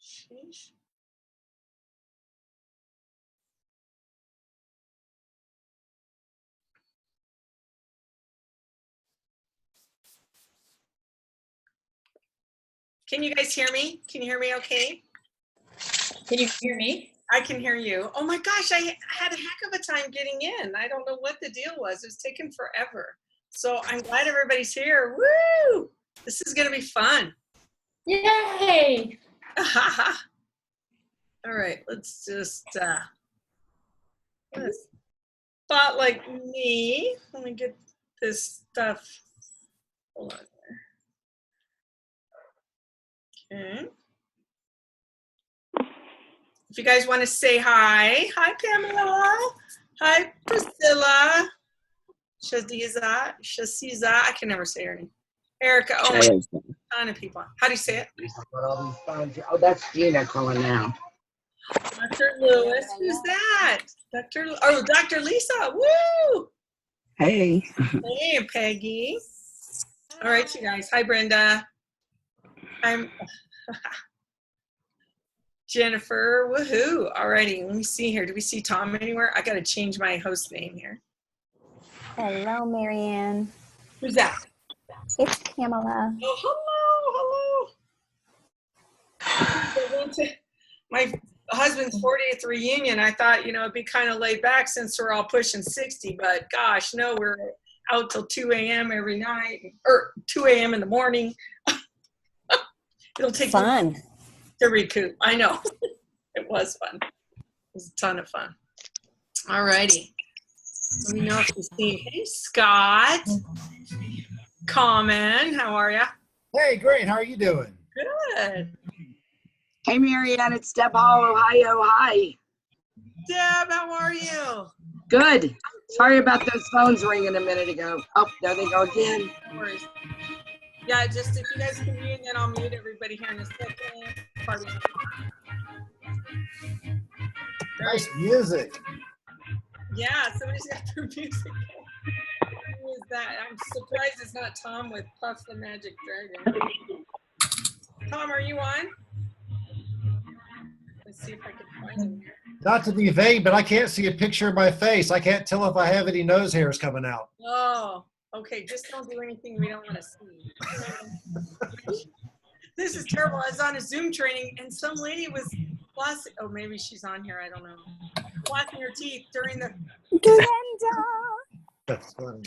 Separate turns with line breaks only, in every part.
Sheesh. Can you guys hear me? Can you hear me okay?
Can you hear me?
I can hear you. Oh my gosh, I had a heck of a time getting in. I don't know what the deal was. It was taking forever. So I'm glad everybody's here. Woo! This is going to be fun.
Yay!
All right, let's just spotlight me. Let me get this stuff. Hold on there. Okay. If you guys want to say hi. Hi, Pamela. Hi, Priscilla. Shaziza. I can never say her name. Erica. Oh, my ton of people. How do you say it?
Oh, that's Gina calling now.
Dr. Lewis. Who's that? Dr. Lisa. Woo!
Hey.
Hey, Peggy. All right, you guys. Hi, Brenda. I'm Jennifer. Woohoo. Alrighty, let me see here. Do we see Tom anywhere? I got to change my host name here.
Hello, Marianne.
Who's that?
It's Pamela.
Oh, hello. My husband's 40th reunion. I thought, it'd be kind of laid back since we're all pushing 60, but gosh, no, we're out till 2 a.m. every night, or 2 a.m. in the morning. It'll take
fun
to recoup. I know. It was fun. It was a ton of fun. All righty. Let me know if you see. Hey, Scott. Common, how are you?
Hey, great. How are you doing?
Good.
Hey, Marianne, it's Deb Hall, Ohio. Hi.
Deb, how are you?
Good. Sorry about those phones ringing a minute ago. Oh, there they go again.
No worries. Yeah, just if you guys can mute, then I'll mute everybody here in a second. Pardon.
Nice music.
Yeah, somebody's got their music. Who is that? I'm surprised it's not Tom with Puff the Magic Dragon. Tom, are you on? Let's see if I can find him here.
Not to be vague, but I can't see a picture of my face. I can't tell if I have any nose hairs coming out.
Oh, okay. Just don't do anything we don't want to see. This is terrible. I was on a Zoom training and some lady was flossing. Oh, maybe she's on here. I don't know. Flossing her teeth during the.
That's funny.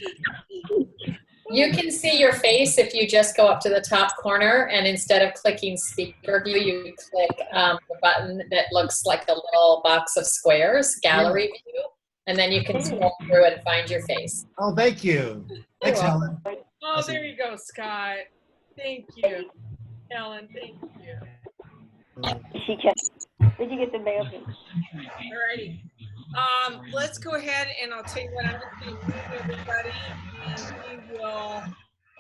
You can see your face if you just go up to the top corner, and instead of clicking speaker view, you click the button that looks like a little box of squares, gallery view, and then you can scroll through and find your face.
Oh, thank you. Thanks, Helen.
Oh, there you go, Scott. Thank you. Helen, thank you.
She just, where'd you get the mail?
Alrighty. Let's go ahead and I'll tell you what, I'm just going to move everybody and we will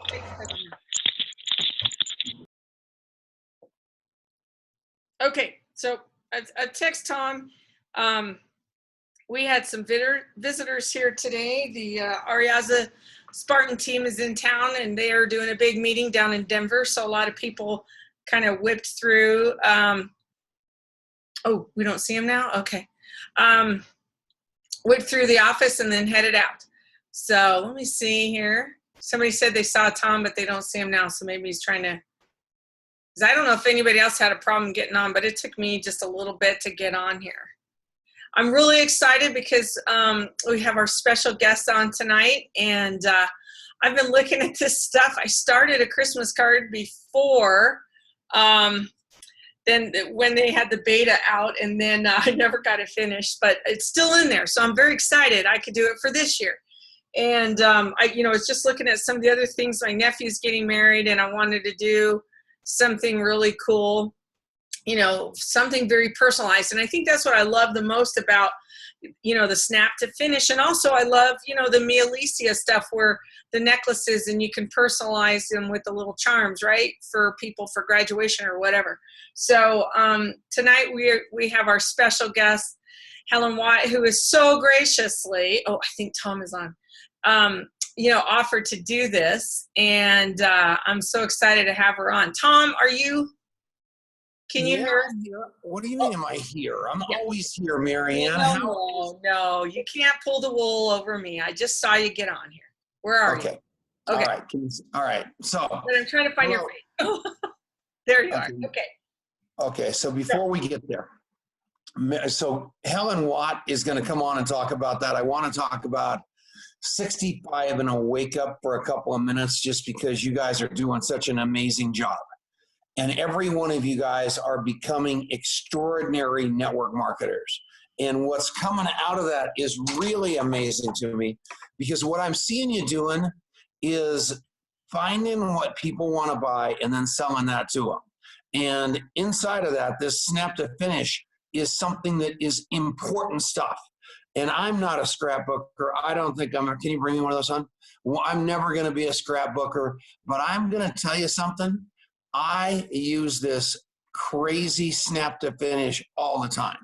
take a second. Okay, so I text Tom. We had some visitors here today. The Ariaza Spartan team is in town and they are doing a big meeting down in Denver. So a lot of people kind of whipped through. Oh, we don't see him now? Okay. Whipped through the office and then headed out. So let me see here. Somebody said they saw Tom, but they don't see him now. So maybe he's trying to, because I don't know if anybody else had a problem getting on, but it took me just a little bit to get on here. I'm really excited because we have our special guest on tonight, and I've been looking at this stuff. I started a Christmas card before then when they had the beta out, and then I never got it finished, but it's still in there. So I'm very excited I could do it for this year. And I was just looking at some of the other things. My nephew's getting married, and I wanted to do something really cool, something very personalized. And I think that's what I love the most about, the Snap2Finish. And also I love, the Mia Alicia stuff where the necklaces and you can personalize them with the little charms, right? For people for graduation or whatever. So tonight we have our special guest, Helen White, who is so graciously, I think Tom is on, offered to do this. And I'm so excited to have her on. Tom, are you Can you hear us?
I'm here. What do you mean am I here? I'm
Yeah.
always here, Marianne.
No, you can't pull the wool over me. I just saw you get on here. Where are
Okay.
you? Okay.
All right. All right. So,
But I'm trying to find your
Hello.
face. There you are.
Okay.
Okay.
okay. So before we get there, so Helen Watt is going to come on and talk about that. I want to talk about 65 and a wake up for a couple of minutes just because you guys are doing such an amazing job. And every one of you guys are becoming extraordinary network marketers. And what's coming out of that is really amazing to me because what I'm seeing you doing is finding what people want to buy and then selling that to them. And inside of that, this Snap2Finish is something that is important stuff. And I'm not a scrapbooker. I don't think can you bring me one of those, hon? Well, I'm never going to be a scrapbooker, but I'm going to tell you something. I use this crazy Snap2Finish all the time.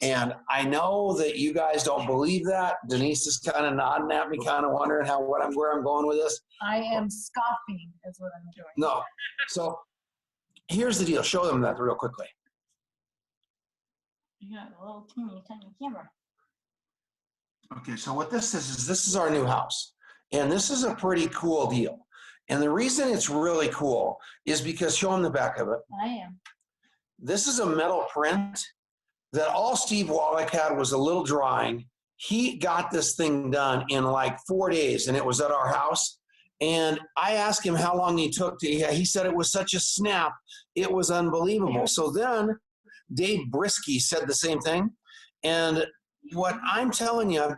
And I know that you guys don't believe that. Denise is kind of nodding at me, kind of wondering where I'm going with this.
I am scoffing is what I'm doing.
No. So here's the deal. Show them that real quickly.
You got a little teeny tiny camera.
Okay, so what this is this is our new house. And this is a pretty cool deal. And the reason it's really cool is because, show them the back of it.
I am.
This is a metal print that all Steve Wallach had was a little drawing. He got this thing done in like 4 days, and it was at our house. And I asked him how long he took to, he said it was such a snap. It was unbelievable. So then Dave Brisky said the same thing. And what I'm telling you,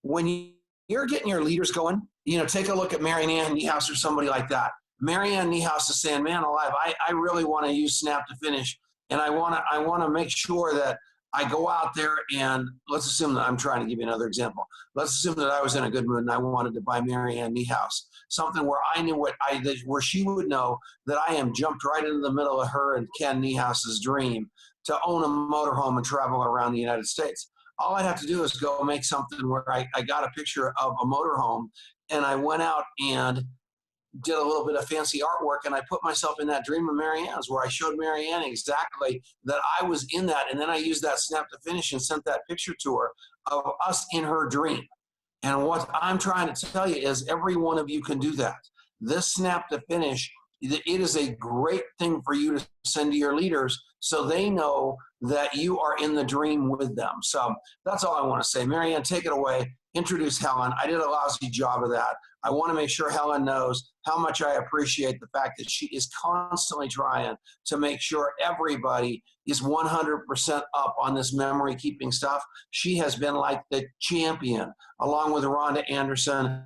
when you're getting your leaders going, take a look at Marianne Niehaus or somebody like that. Marianne Niehaus is saying, man alive, I really want to use Snap2Finish. And I want to make sure that I go out there and let's assume that I'm trying to give you another example. Let's assume that I was in a good mood and I wanted to buy Marianne Niehaus, something where I knew where she would know that I am jumped right into the middle of her and Ken Niehaus's dream to own a motorhome and travel around the United States. All I'd have to do is go make something where I got a picture of a motorhome and I went out and did a little bit of fancy artwork and I put myself in that dream of Marianne's where I showed Marianne exactly that I was in that. And then I used that Snap2Finish and sent that picture to her of us in her dream. And what I'm trying to tell you is every one of you can do that. This Snap2Finish, it is a great thing for you to send to your leaders so they know that you are in the dream with them. So that's all I want to say. Marianne, take it away. Introduce Helen. I did a lousy job of that. I want to make sure Helen knows how much I appreciate the fact that she is constantly trying to make sure everybody is 100% up on this memory keeping stuff. She has been like the champion, along with Rhonda Anderson,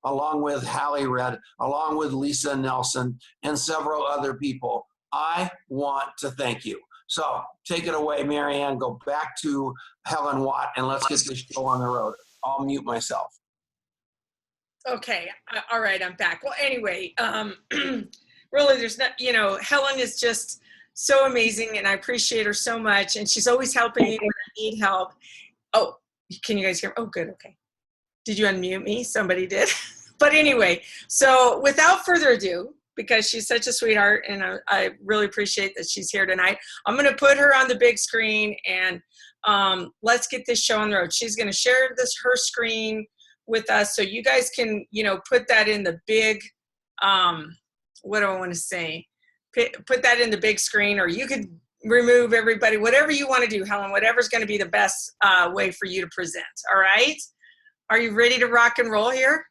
along with Hallie Red, along with Lisa Nelson, and several other people. I want to thank you. So take it away, Marianne. Go back to Helen Watt, and let's get this show on the road. I'll mute myself.
Okay. All right. I'm back. Well, anyway, really, there's not, Helen is just so amazing and I appreciate her so much. And she's always helping me when I need help. Oh, can you guys hear me? Oh, good. Okay. Did you unmute me? Somebody did. But anyway, so without further ado, because she's such a sweetheart and I really appreciate that she's here tonight, I'm going to put her on the big screen and let's get this show on the road. She's going to share her screen with us so you guys can, put that in the big, what do I want to say? Put that in the big screen, or you could remove everybody, whatever you want to do, Helen, whatever's going to be the best way for you to present. All right. Are you ready to rock and roll here?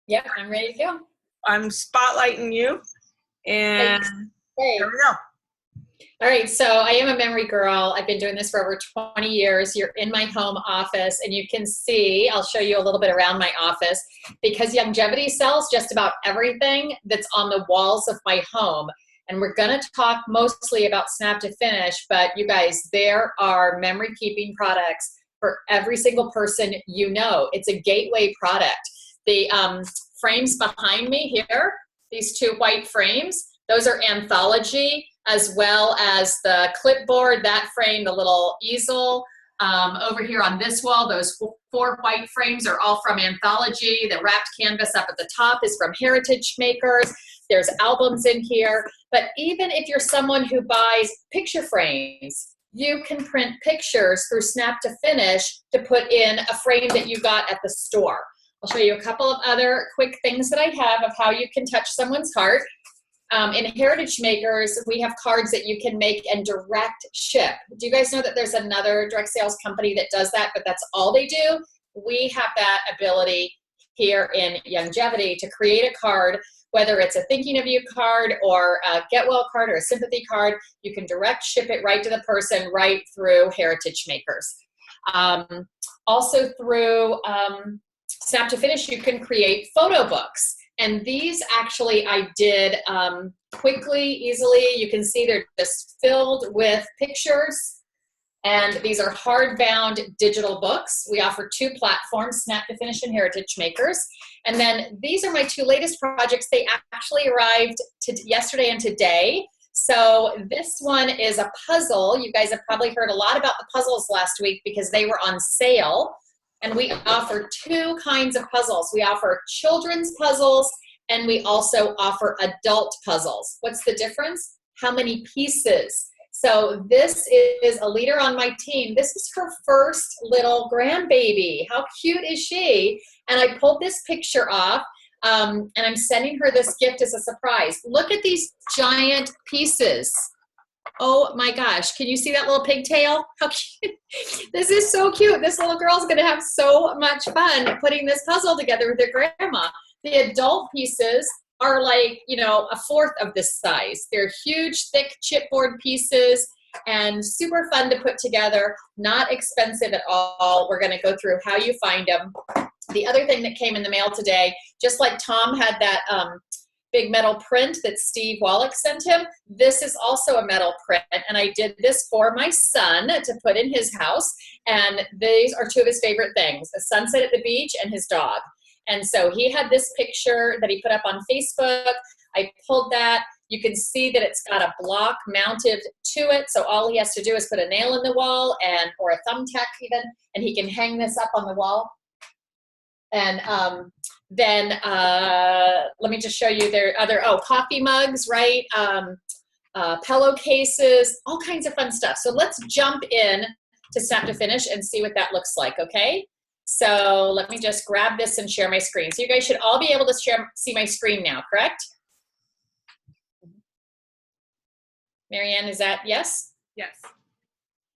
Yep, I'm ready to go.
I'm spotlighting you. And
Hey.
There we go.
All right, so I am a memory girl. I've been doing this for over 20 years. You're in my home office, and you can see, I'll show you a little bit around my office, because longevity sells just about everything that's on the walls of my home. And we're going to talk mostly about Snap2Finish, but you guys, there are memory keeping products for every single person you know. It's a gateway product. The frames behind me here, these two white frames, those are Anthology, as well as the clipboard, that frame, the little easel. Over here on this wall, those 4 white frames are all from Anthology. The wrapped canvas up at the top is from Heritage Makers. There's albums in here. But even if you're someone who buys picture frames, you can print pictures through Snap2Finish to put in a frame that you got at the store. I'll show you a couple of other quick things that I have of how you can touch someone's heart. In Heritage Makers, we have cards that you can make and direct ship. Do you guys know that there's another direct sales company that does that, but that's all they do? We have that ability here in Youngevity to create a card, whether it's a thinking of you card or a get well card or a sympathy card. You can direct ship it right to the person right through Heritage Makers. Also through Snap2Finish, you can create photo books. And these actually I did quickly, easily. You can see they're just filled with pictures. And these are hardbound digital books. We offer 2 platforms, Snap2Finish and Heritage Makers. And then these are my 2 latest projects. They actually arrived yesterday and today. So this one is a puzzle. You guys have probably heard a lot about the puzzles last week because they were on sale. And we offer 2 kinds of puzzles. We offer children's puzzles and we also offer adult puzzles. What's the difference? How many pieces? So this is a leader on my team. This is her first little grandbaby. How cute is she? And I pulled this picture off and I'm sending her this gift as a surprise. Look at these giant pieces. Oh my gosh, can you see that little pigtail? How cute. This is so cute. This little girl's gonna have so much fun putting this puzzle together with her grandma. The adult pieces are like, you know, 1/4 of this size. They're huge, thick chipboard pieces and super fun to put together, not expensive at all. We're gonna go through how you find them. The other thing that came in the mail today, just like Tom had that big metal print that Steve Wallach sent him. This is also a metal print, and I did this for my son to put in his house, and these are 2 of his favorite things, a sunset at the beach and his dog. And so he had this picture that he put up on Facebook. I pulled that. You can see that it's got a block mounted to it, so all he has to do is put a nail in the wall or a thumbtack even, and he can hang this up on the wall. And then let me just show you their other, coffee mugs, right? Pillowcases, all kinds of fun stuff. So let's jump in to Snap2Finish and see what that looks like, okay? So let me just grab this and share my screen. So you guys should all be able to see my screen now, correct? Marianne, is that yes?
Yes.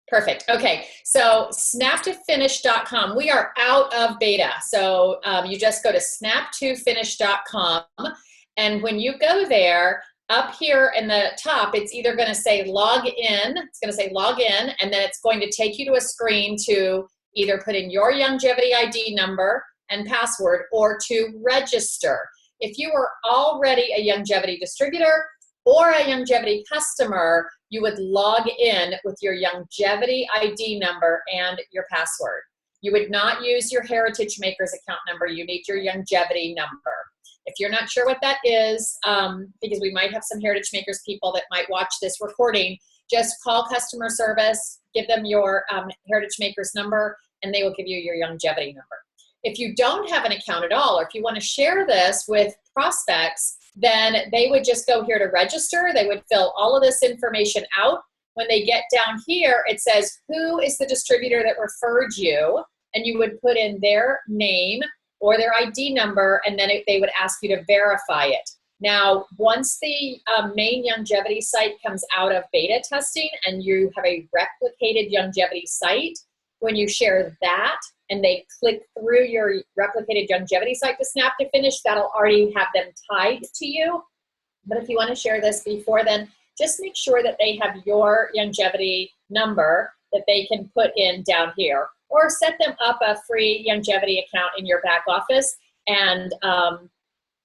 Perfect. Okay, so snap2finish.com. We are out of beta. So you just go to snap2finish.com. And when you go there, up here in the top, it's either going to say log in. It's going to say log in, and then it's going to take you to a screen to either put in your Youngevity ID number and password or to register. If you are already a Youngevity distributor or a Youngevity customer, you would log in with your Youngevity ID number and your password. You would not use your Heritage Makers account number. You need your Youngevity number. If you're not sure what that is, because we might have some Heritage Makers people that might watch this recording, just call customer service, give them your Heritage Makers number, and they will give you your Youngevity number. If you don't have an account at all, or if you want to share this with prospects, then they would just go here to register. They would fill all of this information out. When they get down here, it says, who is the distributor that referred you? And you would put in their name or their ID number, and then they would ask you to verify it. Now, once the main Youngevity site comes out of beta testing and you have a replicated Youngevity site, when you share that and they click through your replicated Youngevity site to Snap2Finish, that'll already have them tied to you. But if you want to share this before then, just make sure that they have your Youngevity number that they can put in down here, or set them up a free Youngevity account in your back office and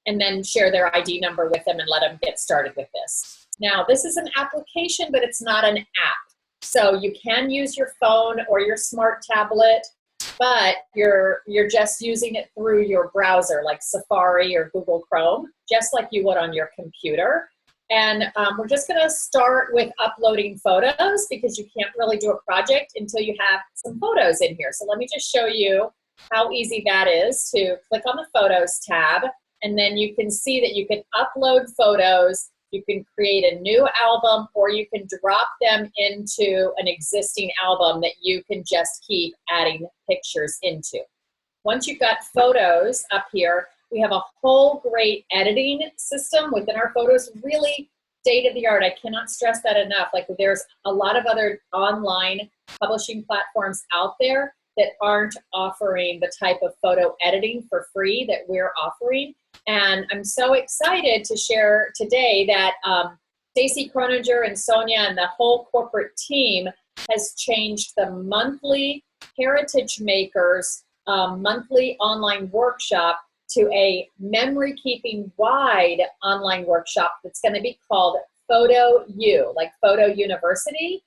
then share their ID number with them and let them get started with this. Now, this is an application, but it's not an app. So you can use your phone or your smart tablet, but you're just using it through your browser like Safari or Google Chrome, just like you would on your computer. And we're just gonna start with uploading photos because you can't really do a project until you have some photos in here. So let me just show you how easy that is to click on the Photos tab. and then you can see that you can upload photos, you can create a new album, or you can drop them into an existing album that you can just keep adding pictures into. Once you've got photos up here, we have a whole great editing system within our photos, really state-of-the-art. I cannot stress that enough. Like, there's a lot of other online publishing platforms out there that aren't offering the type of photo editing for free that we're offering. And I'm so excited to share today that Stacy Croninger and Sonia and the whole corporate team has changed the monthly Heritage Makers monthly online workshop to a memory keeping wide online workshop that's going to be called Photo U, like Photo University.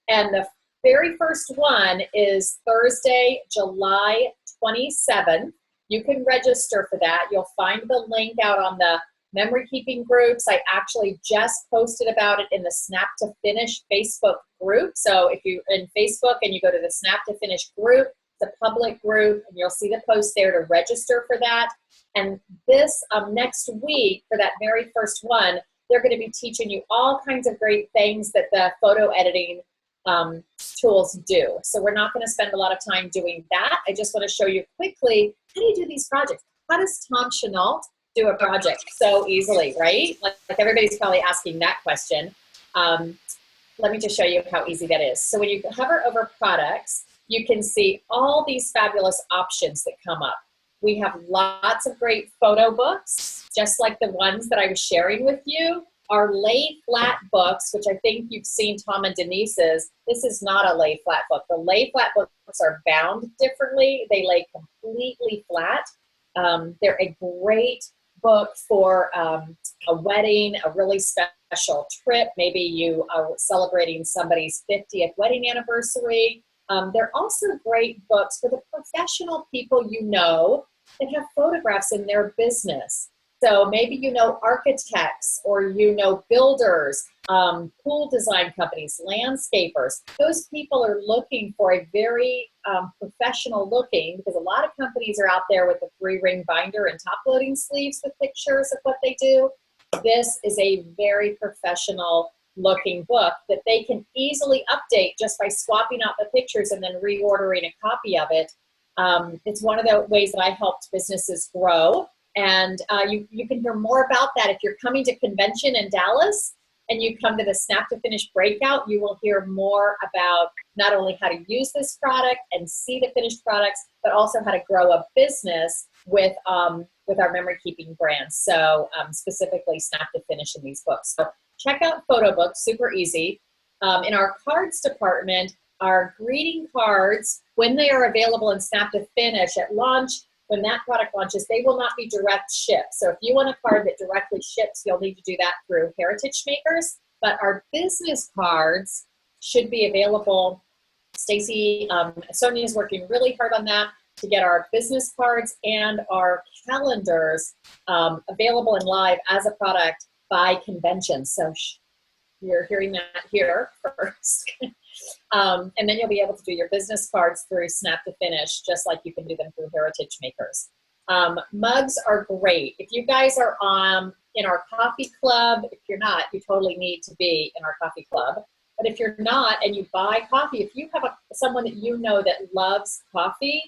And the very first one is Thursday, July 27th. You can register for that. You'll find the link out on the memory keeping groups. I actually just posted about it in the Snap2Finish Facebook group. So if you're in Facebook and you go to the Snap2Finish group, it's a public group, and you'll see the post there to register for that. And this next week, for that very first one, they're going to be teaching you all kinds of great things that the photo editing tools do. So we're not going to spend a lot of time doing that. I just want to show you quickly, how do you do these projects? How does Tom Chenault do a project so easily, right? Like everybody's probably asking that question. Let me just show you how easy that is. So when you hover over products, you can see all these fabulous options that come up. We have lots of great photo books, just like the ones that I was sharing with you. Our lay flat books, which I think you've seen Tom and Denise's, this is not a lay flat book. The lay flat books are bound differently. They lay completely flat. They're a great book for a wedding, a really special trip. Maybe you are celebrating somebody's 50th wedding anniversary. They're also great books for the professional people you know that have photographs in their business. So maybe you know architects, or you know builders, pool design companies, landscapers. Those people are looking for a very professional looking, because a lot of companies are out there with a 3-ring binder and top loading sleeves with pictures of what they do. This is a very professional looking book that they can easily update just by swapping out the pictures and then reordering a copy of it. It's one of the ways that I helped businesses grow. And you can hear more about that if you're coming to convention in Dallas and you come to the Snap2Finish breakout. You will hear more about not only how to use this product and see the finished products, but also how to grow a business with our memory keeping brands. So specifically Snap2Finish in these books. So check out photo books, super easy. In our cards department, our greeting cards, when they are available in Snap2Finish at launch, when that product launches, they will not be direct shipped. So if you want a card that directly ships, you'll need to do that through Heritage Makers. But our business cards should be available. Stacy, Sonia is working really hard on that to get our business cards and our calendars available and live as a product by convention. So you're hearing that here first. And then you'll be able to do your business cards through Snap2Finish, just like you can do them through Heritage Makers. Mugs are great. If you guys are in our coffee club, if you're not, you totally need to be in our coffee club. But if you're not and you buy coffee, if you have someone that you know that loves coffee,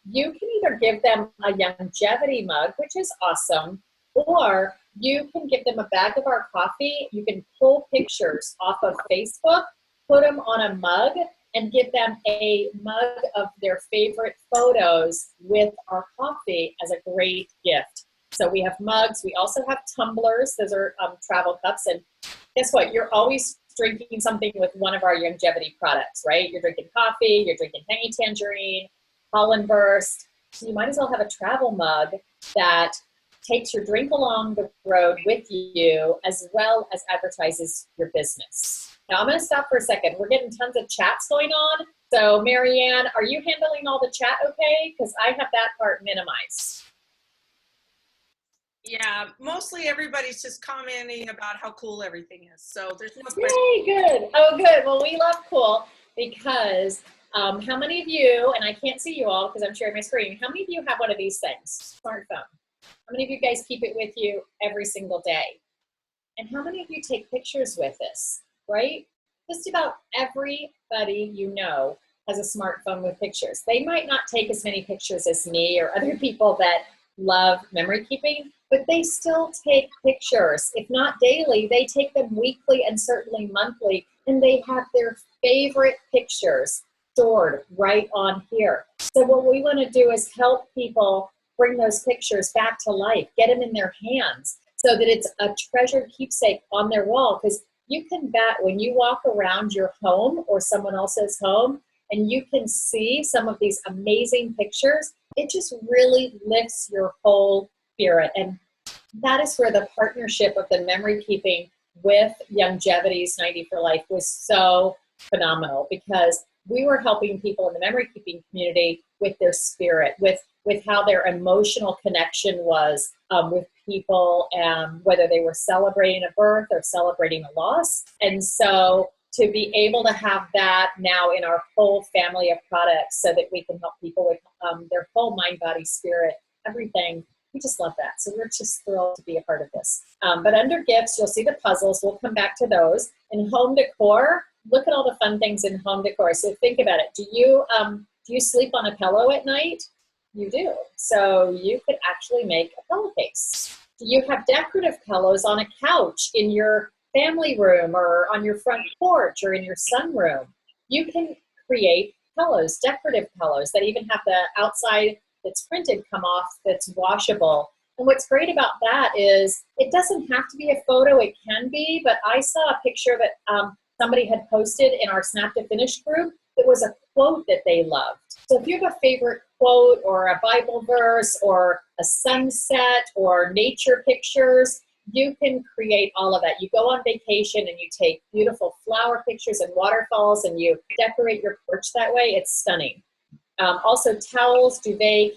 you can either give them a longevity mug, which is awesome, or you can give them a bag of our coffee. You can pull pictures off of Facebook, put them on a mug, and give them a mug of their favorite photos with our coffee as a great gift. So we have mugs. We also have tumblers. Those are travel cups. And guess what? You're always drinking something with one of our longevity products, right? You're drinking coffee. You're drinking Tangy Tangerine, Holland Burst. So you might as well have a travel mug that takes your drink along the road with you, as well as advertises your business. Now I'm going to stop for a second. We're getting tons of chats going on. So Marianne, are you handling all the chat okay? Because I have that part minimized.
Yeah, mostly everybody's just commenting about how cool everything is. So there's no question.
Yay, good. Oh, good. Well, we love cool because how many of you, and I can't see you all because I'm sharing my screen, how many of you have one of these things? Smartphone. How many of you guys keep it with you every single day? And how many of you take pictures with this, right? Just about everybody you know has a smartphone with pictures. They might not take as many pictures as me or other people that love memory keeping, but they still take pictures. If not daily, they take them weekly and certainly monthly, and they have their favorite pictures stored right on here. So what we want to do is help people bring those pictures back to life, get them in their hands so that it's a treasured keepsake on their wall. Because you can bet when you walk around your home or someone else's home and you can see some of these amazing pictures, it just really lifts your whole spirit. And that is where the partnership of the memory keeping with Longevity's 90 for Life was so phenomenal, because we were helping people in the memory keeping community with their spirit, with how their emotional connection was with people, whether they were celebrating a birth or celebrating a loss. And so to be able to have that now in our whole family of products so that we can help people with their whole mind, body, spirit, everything, we just love that. So we're just thrilled to be a part of this. But under gifts, you'll see the puzzles. We'll come back to those. In home decor, look at all the fun things in home decor. So think about it. Do you sleep on a pillow at night? You do. So you could actually make a pillowcase. Do you have decorative pillows on a couch in your family room or on your front porch or in your sunroom? You can create pillows, decorative pillows that even have the outside that's printed come off, that's washable. And what's great about that is it doesn't have to be a photo, it can be, but I saw a picture that somebody had posted in our Snap2Finish group that was a quote that they loved. So if you have a favorite quote or a Bible verse or a sunset or nature pictures, you can create all of that. You go on vacation and you take beautiful flower pictures and waterfalls and you decorate your porch that way. It's stunning. Also towels, duvet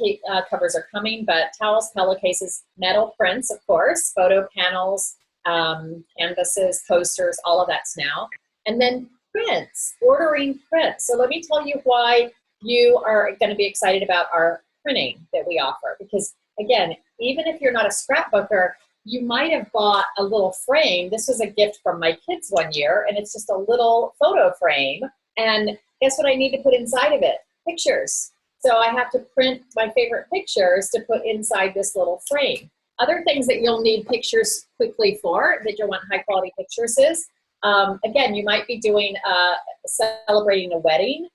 covers are coming, but towels, pillowcases, metal prints, of course, photo panels, canvases, posters, all of that's now. And then prints, ordering prints. So let me tell you why you are going to be excited about our printing that we offer. Because again, even if you're not a scrapbooker, you might have bought a little frame. This was a gift from my kids one year, and it's just a little photo frame. And guess what I need to put inside of it? Pictures. So I have to print my favorite pictures to put inside this little frame. Other things that you'll need pictures quickly for, that you'll want high quality pictures is, again, you might be doing, celebrating a wedding,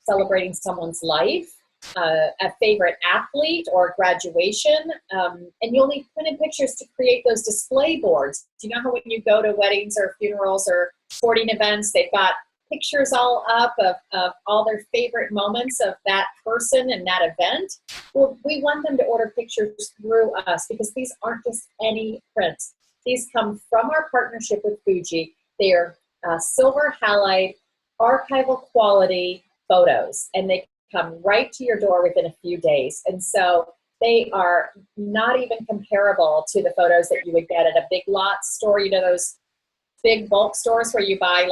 celebrating someone's life, a favorite athlete or graduation, and you'll need printed pictures to create those display boards. Do you know how when you go to weddings or funerals or sporting events, they've got pictures all up of all their favorite moments of that person and that event? Well, we want them to order pictures through us because these aren't just any prints. These come from our partnership with Fuji. They are silver halide, archival quality photos, and they come right to your door within a few days. And so they are not even comparable to the photos that you would get at a big lot store, you know, those big bulk stores where you buy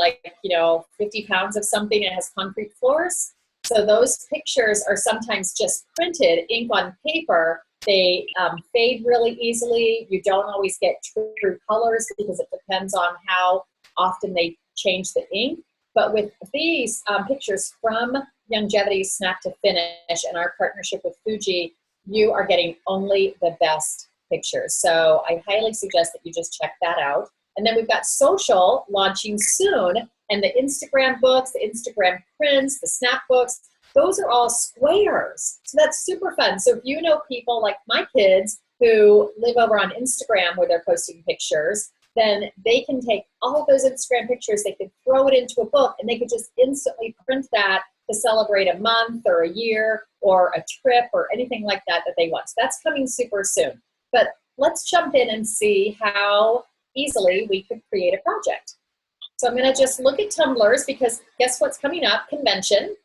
50 pounds of something and it has concrete floors. So those pictures are sometimes just printed, ink on paper. They fade really easily. You don't always get true colors because it depends on how often they change the ink. But with these pictures from Longevity's Snap2Finish and our partnership with Fuji, you are getting only the best pictures. So I highly suggest that you just check that out. And then we've got social launching soon, and the Instagram books, the Instagram prints, the Snap books, those are all squares. So that's super fun. So if you know people like my kids who live over on Instagram where they're posting pictures, then they can take all of those Instagram pictures, they could throw it into a book, and they could just instantly print that to celebrate a month or a year or a trip or anything like that that they want. So that's coming super soon. But let's jump in and see how easily we could create a project. So I'm going to just look at tumblers because guess what's coming up? Convention.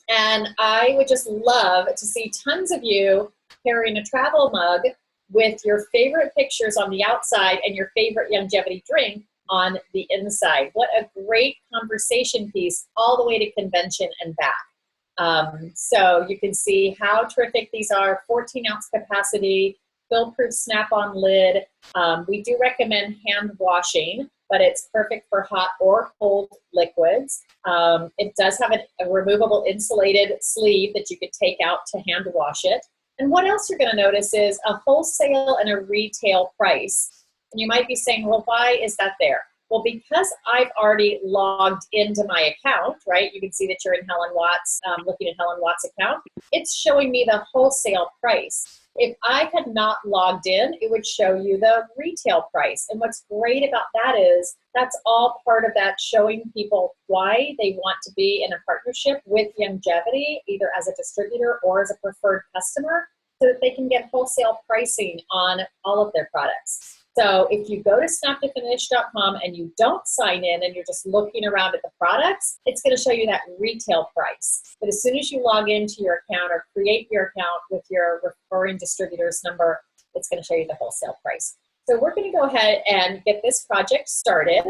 And I would just love to see tons of you carrying a travel mug with your favorite pictures on the outside and your favorite Longevity drink on the inside. What a great conversation piece all the way to convention and back. So you can see how terrific these are. 14-ounce capacity. spill-proof snap-on lid. We do recommend hand washing, but it's perfect for hot or cold liquids. It does have a removable insulated sleeve that you could take out to hand wash it. And what else you're going to notice is a wholesale and a retail price. And you might be saying, well, why is that there? Well, because I've already logged into my account, right? You can see that you're in Helen Watts, looking at Helen Watts' account. It's showing me the wholesale price. If I had not logged in, it would show you the retail price. And what's great about that is that's all part of that showing people why they want to be in a partnership with Youngevity, either as a distributor or as a preferred customer, so that they can get wholesale pricing on all of their products. So if you go to snap2finish.com and you don't sign in and you're just looking around at the products, it's going to show you that retail price. But as soon as you log into your account or create your account with your referring distributor's number, it's going to show you the wholesale price. So we're going to go ahead and get this project started.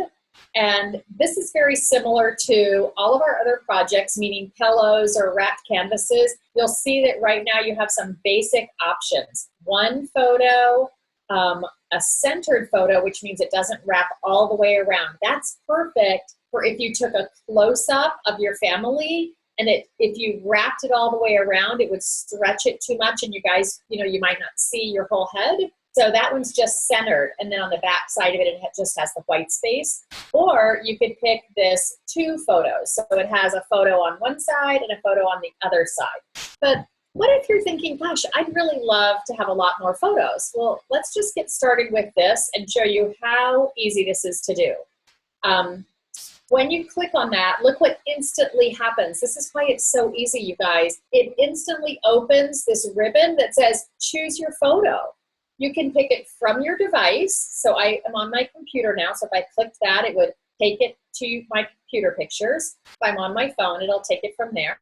And this is very similar to all of our other projects, meaning pillows or wrapped canvases. You'll see that right now you have some basic options. One photo, a centered photo, which means it doesn't wrap all the way around. That's perfect for if you took a close-up of your family and if you wrapped it all the way around, it would stretch it too much and you guys, you might not see your whole head. So that one's just centered, and then on the back side of it, it just has the white space. Or you could pick this 2 photos. So it has a photo on one side and a photo on the other side. But what if you're thinking, gosh, I'd really love to have a lot more photos? Well, let's just get started with this and show you how easy this is to do. When you click on that, look what instantly happens. This is why it's so easy, you guys. It instantly opens this ribbon that says, choose your photo. You can pick it from your device. So I am on my computer now. So if I clicked that, it would take it to my computer pictures. If I'm on my phone, it'll take it from there.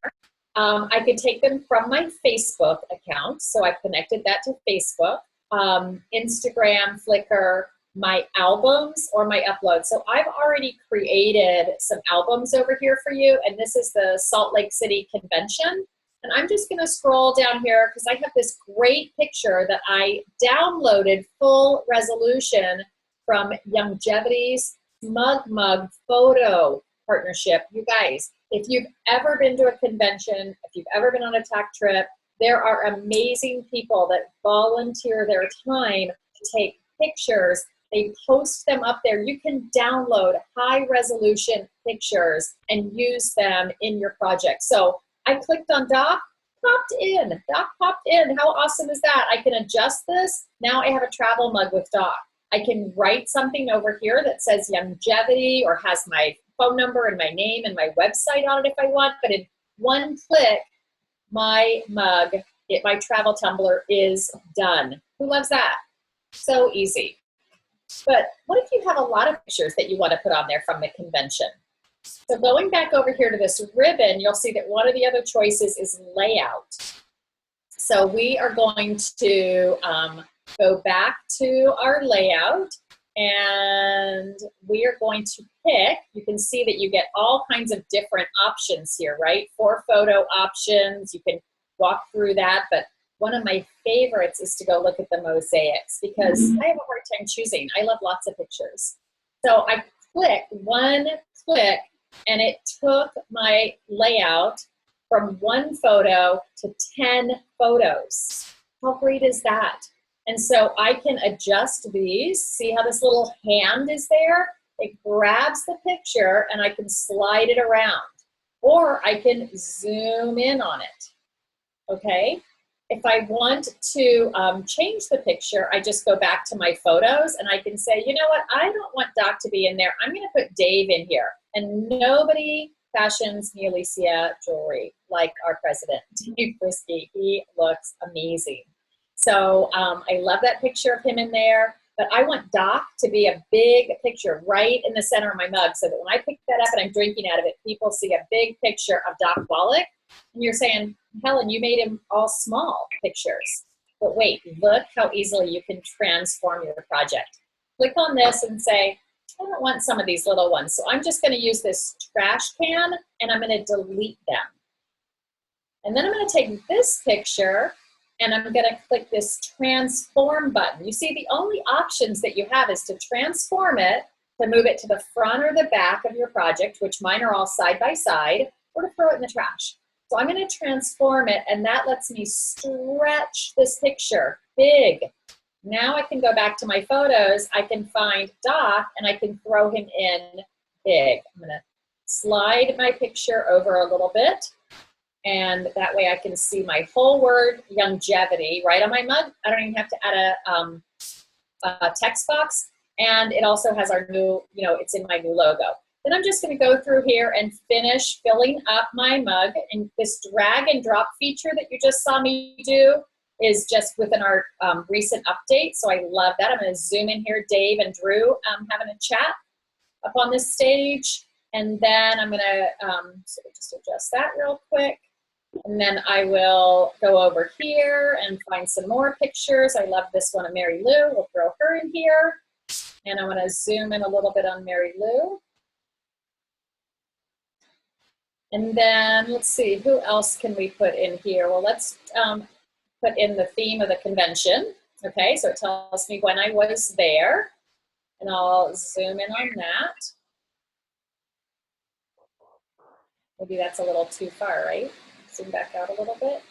I could take them from my Facebook account. So I've connected that to Facebook, Instagram, Flickr, my albums, or my uploads. So I've already created some albums over here for you. And this is the Salt Lake City Convention. And I'm just going to scroll down here because I have this great picture that I downloaded full resolution from Youngevity's Mug photo partnership. You guys, if you've ever been to a convention, if you've ever been on a tech trip, there are amazing people that volunteer their time to take pictures. They post them up there. You can download high resolution pictures and use them in your project. So I clicked on Doc, popped in. Doc popped in. How awesome is that? I can adjust this. Now I have a travel mug with Doc. I can write something over here that says Youngevity or has my phone number and my name and my website on it if I want. But in one click, my mug, my travel tumbler is done. Who loves that? So easy. But what if you have a lot of pictures that you want to put on there from the convention? So going back over here to this ribbon, you'll see that one of the other choices is layout. So we are going to go back to our layout, and we are going to pick, you can see that you get all kinds of different options here, right? 4 photo options, you can walk through that, but one of my favorites is to go look at the mosaics because I have a hard time choosing. I love lots of pictures. So I click one click, and it took my layout from 1 photo to 10 photos. How great is that? And so I can adjust these. See how this little hand is there? It grabs the picture and I can slide it around. Or I can zoom in on it, okay? If I want to change the picture, I just go back to my photos and I can say, you know what, I don't want Doc to be in there. I'm gonna put Dave in here. And nobody fashions me Alicia jewelry like our president, Dave Frisky. He looks amazing. So I love that picture of him in there, but I want Doc to be a big picture right in the center of my mug so that when I pick that up and I'm drinking out of it, people see a big picture of Doc Wallach. And you're saying, Helen, you made him all small pictures. But wait, look how easily you can transform your project. Click on this and say, I don't want some of these little ones. So I'm just going to use this trash can and I'm going to delete them. And then I'm going to take this picture and I'm gonna click this transform button. You see, the only options that you have is to transform it, to move it to the front or the back of your project, which mine are all side by side, or to throw it in the trash. So I'm gonna transform it, and that lets me stretch this picture big. Now I can go back to my photos, I can find Doc, and I can throw him in big. I'm gonna slide my picture over a little bit, and that way I can see my whole word longevity right on my mug. I don't even have to add a text box, and it also has our new, it's in my new logo. Then I'm just gonna go through here and finish filling up my mug, and this drag and drop feature that you just saw me do is just within our recent update, so I love that. I'm gonna zoom in here, Dave and Drew having a chat up on this stage, and then I'm gonna so just adjust that real quick. And then I will go over here and find some more pictures. I love this one of Mary Lou. We'll throw her in here. And I'm gonna zoom in a little bit on Mary Lou. And then let's see, who else can we put in here? Well, let's put in the theme of the convention. Okay, so it tells me when I was there. And I'll zoom in on that. Maybe that's a little too far, right? Zoom back out a little bit.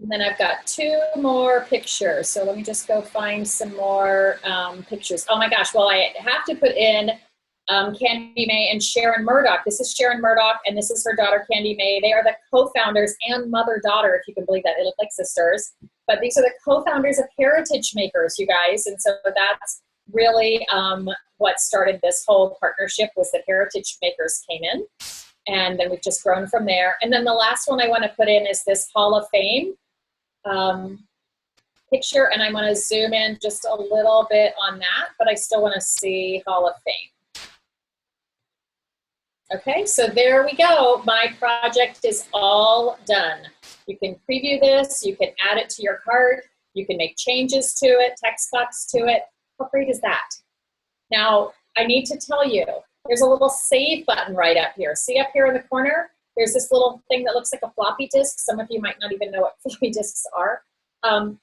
And then I've got 2 more pictures. So let me just go find some more pictures. Oh my gosh, well, I have to put in Candy May and Sharon Murdoch. This is Sharon Murdoch, and this is her daughter, Candy May. They are the co-founders and mother-daughter, if you can believe that. They look like sisters. But these are the co-founders of Heritage Makers, you guys. And so that's really what started this whole partnership, was that Heritage Makers came in. And then we've just grown from there. And then the last one I want to put in is this Hall of Fame picture. And I'm going to zoom in just a little bit on that, but I still want to see Hall of Fame. Okay, so there we go. My project is all done. You can preview this. You can add it to your cart. You can make changes to it, text box to it. How great is that? Now, I need to tell you, there's a little save button right up here. See up here in the corner? There's this little thing that looks like a floppy disk. Some of you might not even know what floppy disks are.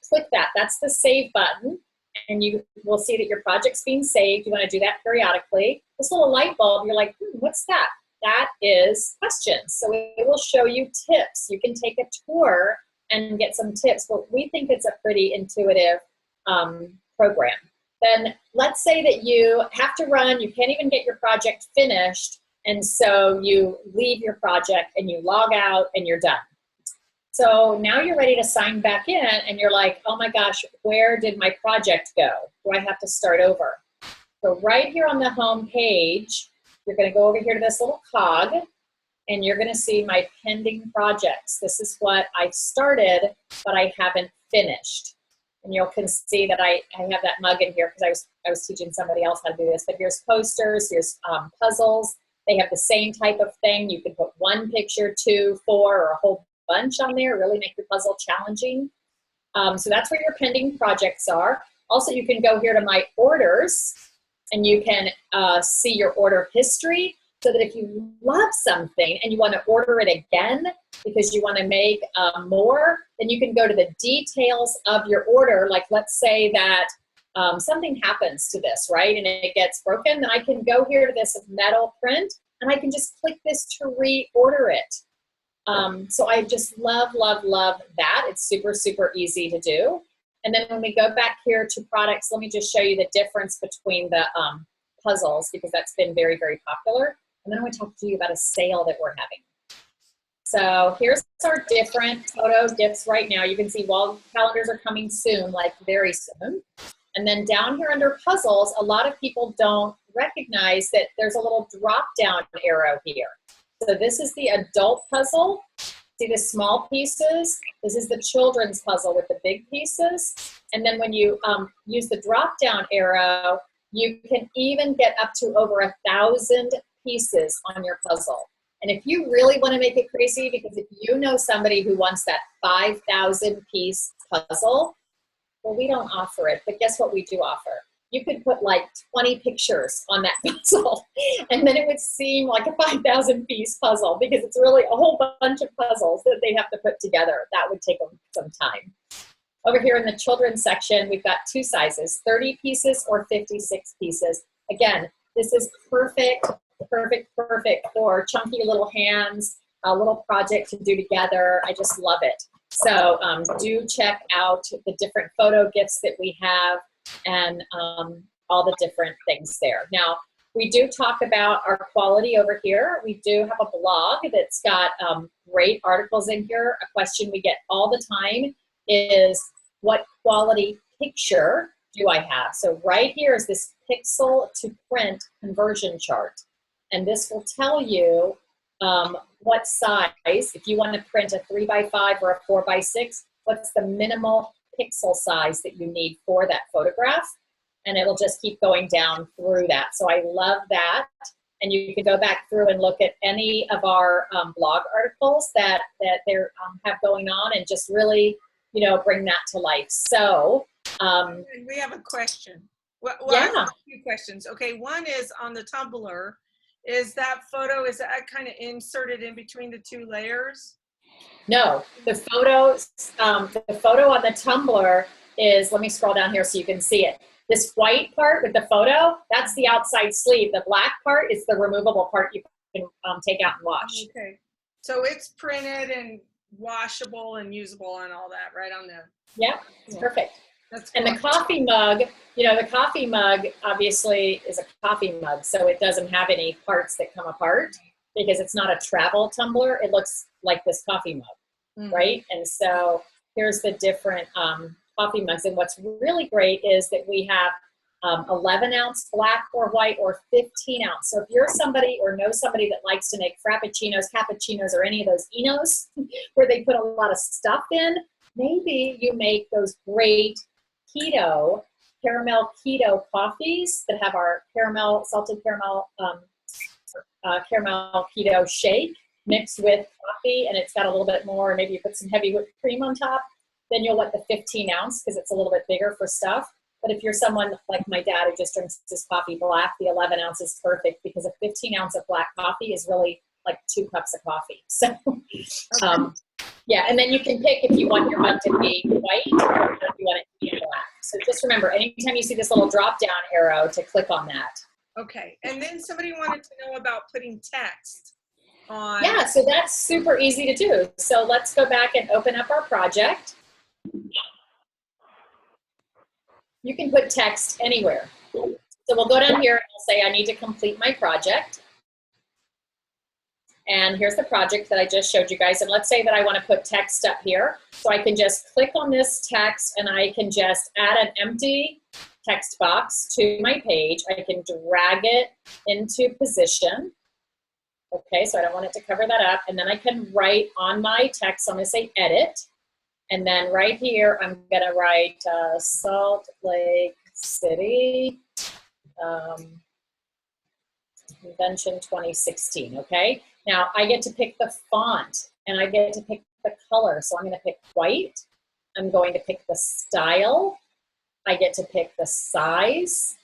Click that. That's the save button. And you will see that your project's being saved. You want to do that periodically. This little light bulb, you're like, what's that? That is questions. So it will show you tips. You can take a tour and get some tips. But we think it's a pretty intuitive program. Then let's say that you have to run, you can't even get your project finished, and so you leave your project and you log out and you're done. So now you're ready to sign back in and you're like, oh my gosh, where did my project go? Do I have to start over? So right here on the home page, you're gonna go over here to this little cog and you're gonna see my pending projects. This is what I started, but I haven't finished. And you can see that I have that mug in here because I was teaching somebody else how to do this. But here's posters, here's puzzles. They have the same type of thing. You can put 1 picture, 2, 4, or a whole bunch on there. Really make your puzzle challenging. So that's where your pending projects are. Also, you can go here to my orders, and you can see your order history. So that if you love something and you want to order it again because you want to make more, then you can go to the details of your order. Like let's say that something happens to this, right? And it gets broken, then I can go here to this metal print and I can just click this to reorder it. So I just love, love, love that. It's super, super easy to do. And then when we go back here to products, let me just show you the difference between the puzzles because that's been very, very popular. And then I want to talk to you about a sale that we're having. So here's our different photo gifts right now. You can see wall calendars are coming soon, like very soon. And then down here under puzzles, a lot of people don't recognize that there's a little drop down arrow here. So this is the adult puzzle. See the small pieces? This is the children's puzzle with the big pieces. And then when you use the drop down arrow, you can even get up to over 1,000 pieces on your puzzle. And if you really want to make it crazy, because if you know somebody who wants that 5,000 piece puzzle, well, we don't offer it, but guess what we do offer? you could put like 20 pictures on that puzzle, and then it would seem like a 5,000 piece puzzle because it's really a whole bunch of puzzles that they have to put together. That would take them some time. Over here in the children's section, we've got two sizes, 30 pieces or 56 pieces. Again, this is perfect, perfect, perfect for chunky little hands, a little project to do together. I just love it. So do check out the different photo gifts that we have and all the different things there. Now, we do talk about our quality over here. We do have a blog that's got great articles in here. A question we get all the time is, what quality picture do I have? So right here is this pixel to print conversion chart. And this will tell you what size, if you want to print a 3x5 or a 4x6, what's the minimal pixel size that you need for that photograph. And it'll just keep going down through that. So I love that. And you can go back through and look at any of our blog articles that they have going on and just really, you know, bring that to life. So
we have a question. Well,
yeah.
I have a few questions. Okay, one is on the Tumblr. Is that photo, is that kind of inserted in between the two layers?
No, the photo on the Tumblr is, let me scroll down here so you can see it. This white part with the photo, that's the outside sleeve. The black part is the removable part you can take out and wash.
Okay, so it's printed and washable and usable and all that, right on the.
Yeah, it's perfect.
That's
and
cool.
the coffee mug, you know, the coffee mug obviously is a coffee mug, so it doesn't have any parts that come apart because it's not a travel tumbler. It looks like this coffee mug, right? And so here's the different coffee mugs. And what's really great is that we have 11 ounce black or white or 15 ounce. So if you're somebody or know somebody that likes to make frappuccinos, cappuccinos, or any of those enos where they put a lot of stuff in, maybe you make those great keto, caramel keto coffees that have our caramel, salted caramel, caramel keto shake mixed with coffee, and it's got a little bit more, maybe you put some heavy whipped cream on top, then you'll want the 15 ounce because it's a little bit bigger for stuff. But if you're someone like my dad who just drinks his coffee black, the 11 ounce is perfect because a 15 ounce of black coffee is really like 2 cups of coffee. So, yeah, and then you can pick if you want your mug to be white or if you want it to be black. So just remember, anytime you see this little drop-down arrow, to click on that.
Okay, and then somebody wanted to know about putting text on.
Yeah, so that's super easy to do. So let's go back and open up our project. You can put text anywhere. So we'll go down here and we'll say I need to complete my project. And here's the project that I just showed you guys. And let's say that I want to put text up here. So I can just click on this text and I can just add an empty text box to my page. I can drag it into position. Okay, so I don't want it to cover that up. And then I can write on my text, so I'm going to say edit. And then right here, I'm going to write Salt Lake City Convention 2016, okay? Now, I get to pick the font, and I get to pick the color. So I'm going to pick white. I'm going to pick the style. I get to pick the size,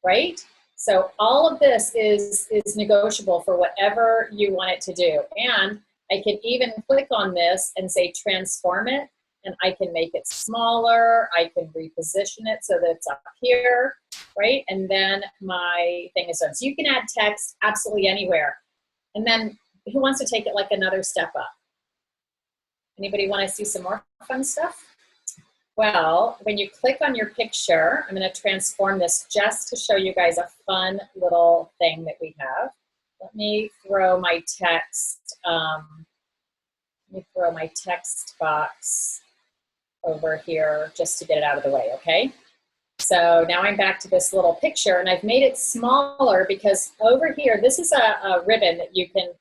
right? So all of this is negotiable for whatever you want it to do. And I can even click on this and say transform it, and I can make it smaller. I can reposition it so that it's up here, right? And then my thing is done. So you can add text absolutely anywhere. And then who wants to take it like another step up? Anybody want to see some more fun stuff? Well, when you click on your picture, I'm going to transform this just to show you guys a fun little thing that we have. Let me throw my text, box over here just to get it out of the way, okay? So now I'm back to this little picture, and I've made it smaller because over here, this is a ribbon that you can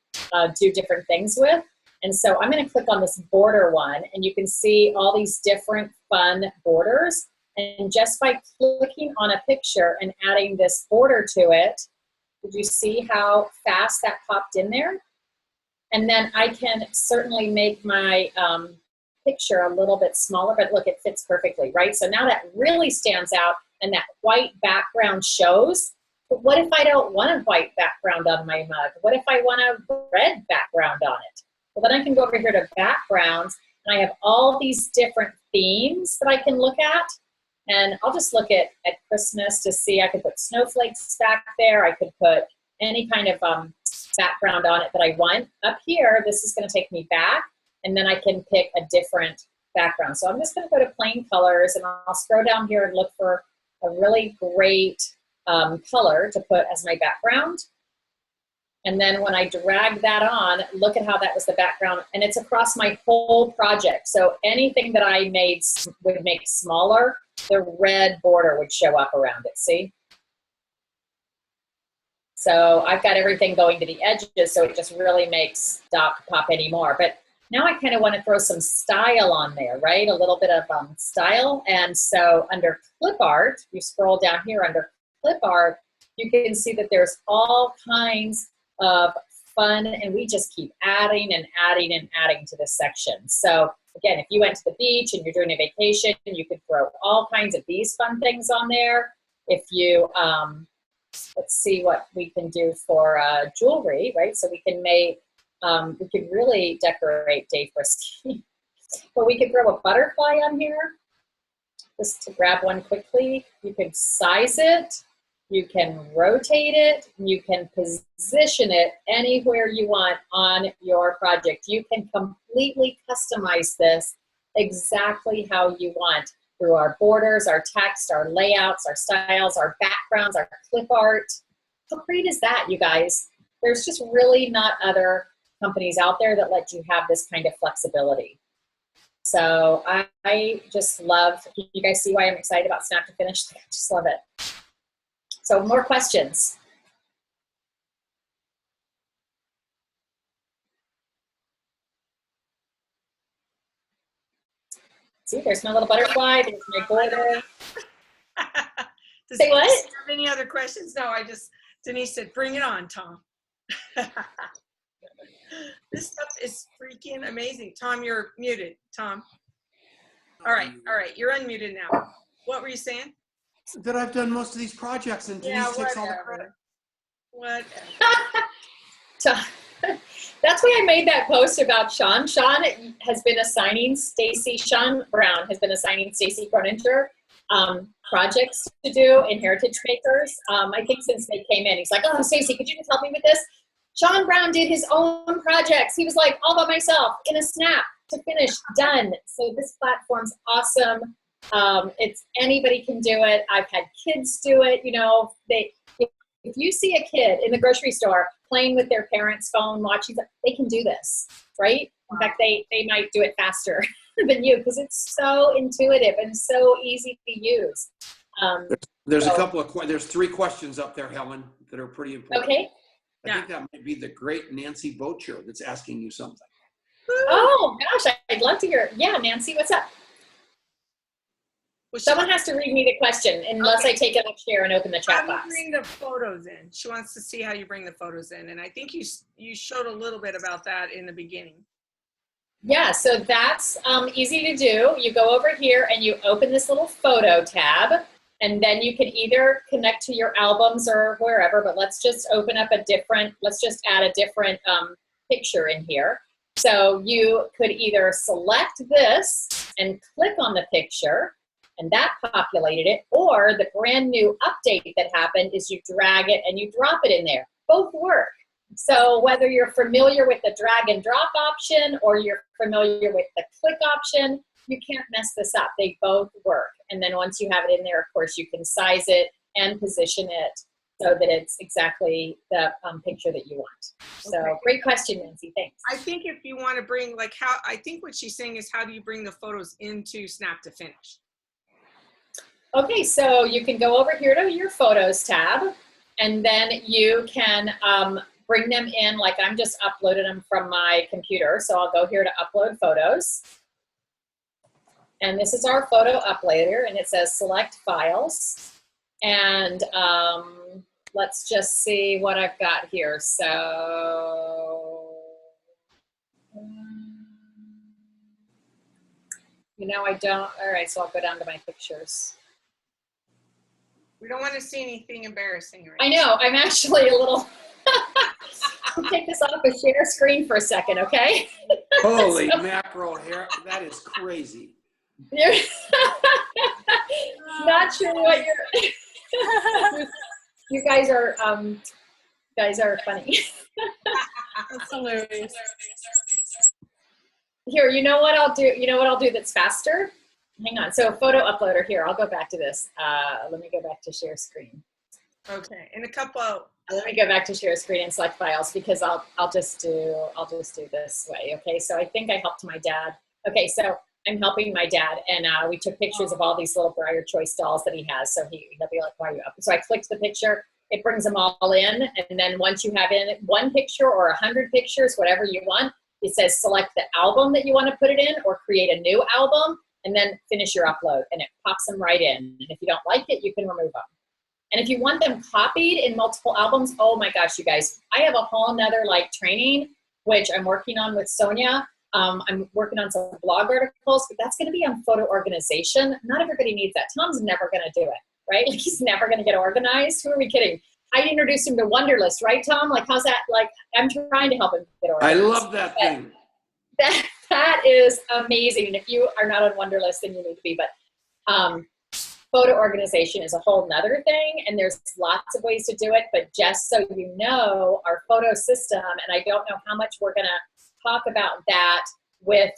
do different things with. And so I'm going to click on this border one, and you can see all these different fun borders. And just by clicking on a picture and adding this border to it, did you see how fast that popped in there? And then I can certainly make my picture a little bit smaller, but look, it fits perfectly, right? So now that really stands out, and that white background shows. But what if I don't want a white background on my mug? What if I want a red background on it? Well, then I can go over here to backgrounds, and I have all these different themes that I can look at. And I'll just look at Christmas to see. I could put snowflakes back there. I could put any kind of background on it that I want. Up here, this is going to take me back, and then I can pick a different background. So I'm just going to go to plain colors, and I'll scroll down here and look for a really great color to put as my background. And then when I drag that on, look at how that was the background, and it's across my whole project. So anything that I would make smaller, the red border would show up around it, see? So I've got everything going to the edges, so it just really makes Doc pop anymore. But now I kind of want to throw some style on there, right? A little bit of style. And so under clip art, you scroll down here under clip art, you can see that there's all kinds of fun, and we just keep adding and adding and adding to this section. So again, if you went to the beach and you're doing a vacation, you could throw all kinds of these fun things on there. If you, let's see what we can do for jewelry, right? So we can make, we could really decorate Dave Frisky. But we could throw a butterfly on here, just to grab one quickly. You could size it. You can rotate it, you can position it anywhere you want on your project. You can completely customize this exactly how you want through our borders, our text, our layouts, our styles, our backgrounds, our clip art. How great is that, you guys? There's just really not other companies out there that let you have this kind of flexibility. So I just love, you guys see why I'm excited about Snap2Finish? I just love it. So more questions? See, there's my little butterfly, there's my border. Say what?
Denise have any other questions? No, Denise said, bring it on, Tom. This stuff is freaking amazing. Tom, you're muted, Tom. All right, you're unmuted now. What were you saying?
That I've done most of these projects, and Denise takes all the credit.
Whatever.
That's why I made that post about Sean. Sean has been assigning Sean Brown has been assigning Stacy Croninger projects to do in Heritage Makers. I think since they came in, he's like, oh, Stacy, could you just help me with this? Sean Brown did his own projects. He was like, all by myself, in a snap, to finish, done. So this platform's awesome. It's anybody can do it. I've had kids do it. You know, if you see a kid in the grocery store playing with their parents' phone, watching, they can do this, right? In fact, they might do it faster than you because it's so intuitive and so easy to use.
There's a couple of there's 3 questions up there, Helen, that are pretty important.
Okay.
I think that might be the great Nancy Bocher that's asking you something.
Oh gosh, I'd love to hear. Yeah, Nancy, what's up?
Well,
Someone has to read me the question unless I take it up here and open the chat
how
box.
do you bring the photos in? She wants to see how you bring the photos in, and I think you showed a little bit about that in the beginning.
Yeah, so that's easy to do. You go over here and you open this little photo tab, and then you can either connect to your albums or wherever, but let's just open up let's just add a different picture in here. So you could either select this and click on the picture, and that populated it, or the brand new update that happened is you drag it and you drop it in there. Both work. So whether you're familiar with the drag and drop option or you're familiar with the click option, you can't mess this up. They both work. And then once you have it in there, of course, you can size it and position it so that it's exactly the picture that you want. So
Okay.
great question, Nancy. Thanks.
I think if you want to bring, I think what she's saying is how do you bring the photos into Snap2Finish?
Okay, so you can go over here to your Photos tab, and then you can bring them in, like I'm just uploading them from my computer. So I'll go here to Upload Photos. And this is our photo uploader, and it says Select Files. And let's just see what I've got here. So, you know, I don't, all right, so I'll go down to my pictures.
We don't want to see anything embarrassing. Right?
I know, I'm actually a little, I'll take this off a share screen for a second, okay?
Holy mackerel, hair, that is crazy.
You're not sure what you're, you guys are funny.
That's hilarious.
Here, you know what I'll do? You know what I'll do that's faster? Hang on. So photo uploader here. I'll go back to this. Let me go back to share screen.
Okay. In a couple.
Let me go back to share screen and select files because I'll just do this way. Okay. So I think I helped my dad. Okay. So I'm helping my dad, and we took pictures of all these little Briar Choice dolls that he has. So he'll be like, "Why are you up?" So I clicked the picture. It brings them all in, and then once you have in one picture or 100 pictures, whatever you want, it says select the album that you want to put it in, or create a new album, and then finish your upload, and it pops them right in. And if you don't like it, you can remove them. And if you want them copied in multiple albums, oh my gosh, you guys, I have a whole nother like training, which I'm working on with Sonia. I'm working on some blog articles, but that's going to be on photo organization. Not everybody needs that. Tom's never going to do it, right? Like he's never going to get organized. Who are we kidding? I introduced him to Wunderlist, right, Tom? Like, how's that? Like, I'm trying to help him get organized.
I love that thing.
That is amazing. And if you are not on Wunderlist, then you need to be. But photo organization is a whole nother thing, and there's lots of ways to do it. But just so you know, our photo system, and I don't know how much we're going to talk about that with,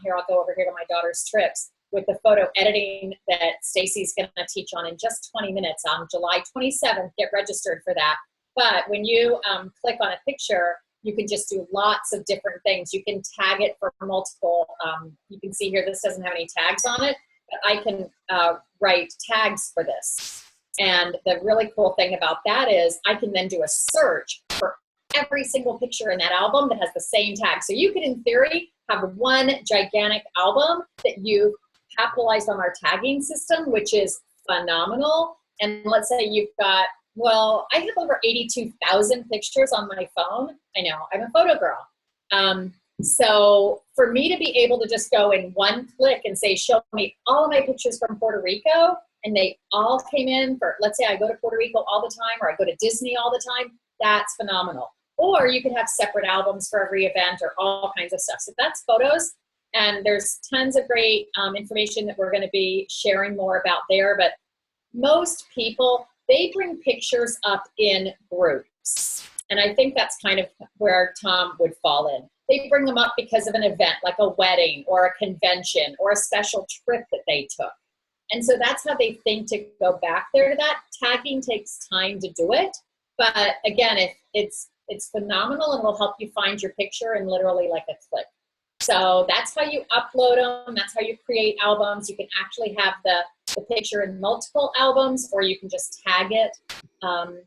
here, I'll go over here to my daughter's trips, with the photo editing that Stacy's going to teach on in just 20 minutes on July 27th. Get registered for that. But when you click on a picture, you can just do lots of different things. You can tag it for multiple, you can see here, this doesn't have any tags on it, but I can write tags for this. And the really cool thing about that is I can then do a search for every single picture in that album that has the same tag. So you could, in theory, have one gigantic album that you capitalized on our tagging system, which is phenomenal. And let's say you've got, well, I have over 82,000 pictures on my phone. I know, I'm a photo girl. So for me to be able to just go in one click and say, show me all of my pictures from Puerto Rico, and they all came in for, let's say I go to Puerto Rico all the time, or I go to Disney all the time, that's phenomenal. Or you could have separate albums for every event or all kinds of stuff. So that's photos. And there's tons of great information that we're going to be sharing more about there. But most people, they bring pictures up in groups. And I think that's kind of where Tom would fall in. They bring them up because of an event like a wedding or a convention or a special trip that they took. And so that's how they think to go back there to that. Tagging takes time to do it. But again, it's phenomenal and will help you find your picture in literally like a click. So that's how you upload them. That's how you create albums. You can actually have the picture in multiple albums, or you can just tag it.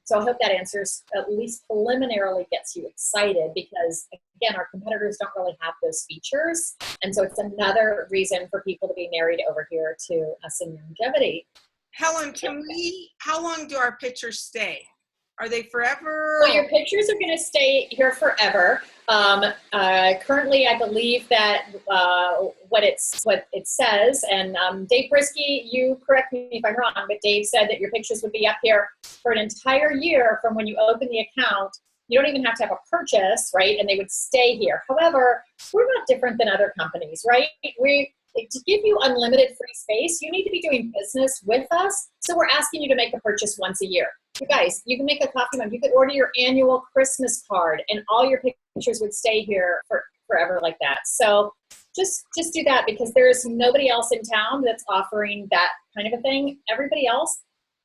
So I hope that answers, at least preliminarily gets you excited, because again, our competitors don't really have those features. And so it's another reason for people to be married over here to us in longevity.
Helen, how long do our pictures stay? Are they forever?
So your pictures are going to stay here forever. Currently, I believe that what it says, and Dave Brisky, you correct me if I'm wrong, but Dave said that your pictures would be up here for an entire year from when you open the account. You don't even have to have a purchase, right? And they would stay here. However, we're not different than other companies, right? To give you unlimited free space, you need to be doing business with us. So we're asking you to make a purchase once a year. You guys, you can make a coffee mug. You could order your annual Christmas card, and all your pictures would stay here forever like that. So just do that, because there's nobody else in town that's offering that kind of a thing. Everybody else,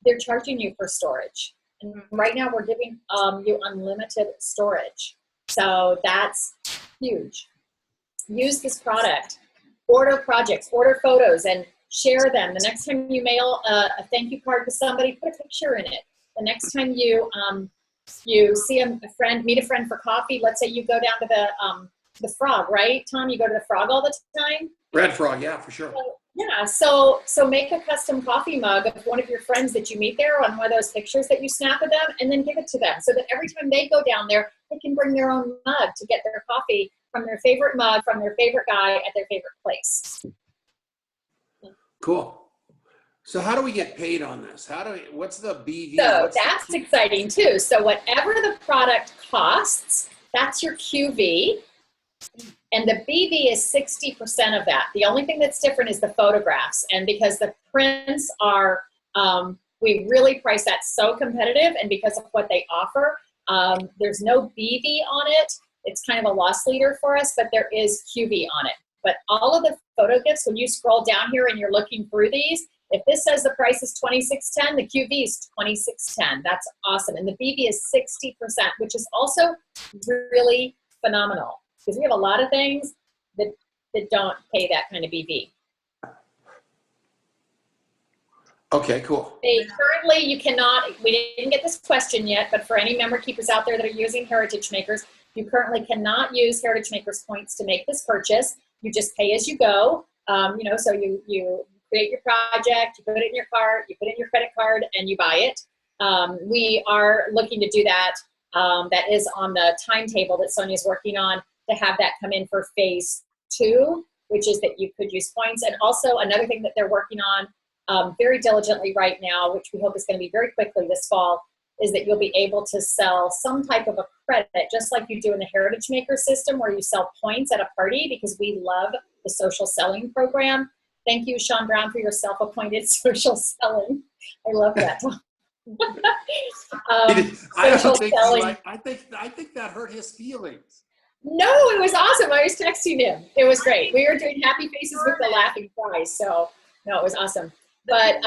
they're charging you for storage. And right now we're giving you unlimited storage. So that's huge. Use this product. Order projects, order photos, and share them. The next time you mail a thank you card to somebody, put a picture in it. The next time you see meet a friend for coffee, let's say you go down to the Frog, right, Tom? You go to the Frog all the time?
Red Frog, yeah, for sure.
So make a custom coffee mug of one of your friends that you meet there on one of those pictures that you snap of them, and then give it to them, so that every time they go down there, they can bring their own mug to get their coffee from their favorite mug, from their favorite guy at their favorite place.
Cool. So how do we get paid on this? What's the BV?
So that's exciting too. So whatever the product costs, that's your QV. And the BV is 60% of that. The only thing that's different is the photographs. And because the prints are, we really price that so competitive, and because of what they offer, there's no BV on it. It's kind of a loss leader for us, but there is QV on it. But all of the photo gifts, when you scroll down here and you're looking through these, if this says the price is $26.10, the QV is $26.10. That's awesome. And the BV is 60%, which is also really phenomenal, because we have a lot of things that don't pay that kind of BV.
Okay, cool.
Currently, you cannot, we didn't get this question yet, but for any member keepers out there that are using Heritage Makers, you currently cannot use Heritage Makers points to make this purchase. You just pay as you go. So you create your project, you put it in your cart, you put it in your credit card, and you buy it. We are looking to do that. That is on the timetable that Sonia's working on, to have that come in for phase 2, which is that you could use points. And also another thing that they're working on very diligently right now, which we hope is going to be very quickly this fall, is that you'll be able to sell some type of a credit, just like you do in the Heritage Maker system, where you sell points at a party, because we love the social selling program. Thank you, Sean Brown, for your self-appointed social selling. I love that.
I think that hurt his feelings.
No, it was awesome. I was texting him. It was great. We were doing happy faces with the laughing cries. So no, it was awesome. But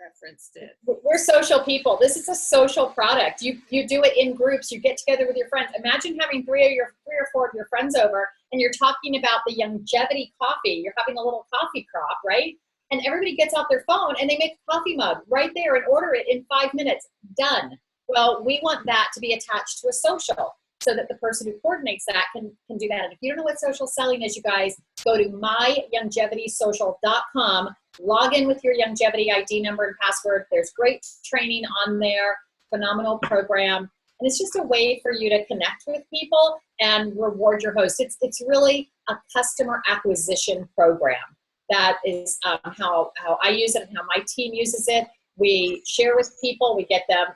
referenced it.
We're social people. This is a social product. You do it in groups. You get together with your friends. Imagine having three or four of your friends over, and you're talking about the longevity coffee. You're having a little coffee crop, right? And everybody gets out their phone and they make a coffee mug right there and order it in 5 minutes. Done. Well, we want that to be attached to a social, so that the person who coordinates that can do that. And if you don't know what social selling is, you guys, go to mylongevitysocial.com, log in with your longevity ID number and password. There's great training on there, phenomenal program. And it's just a way for you to connect with people and reward your host. It's really a customer acquisition program. That is how I use it and how my team uses it. We share with people, we get them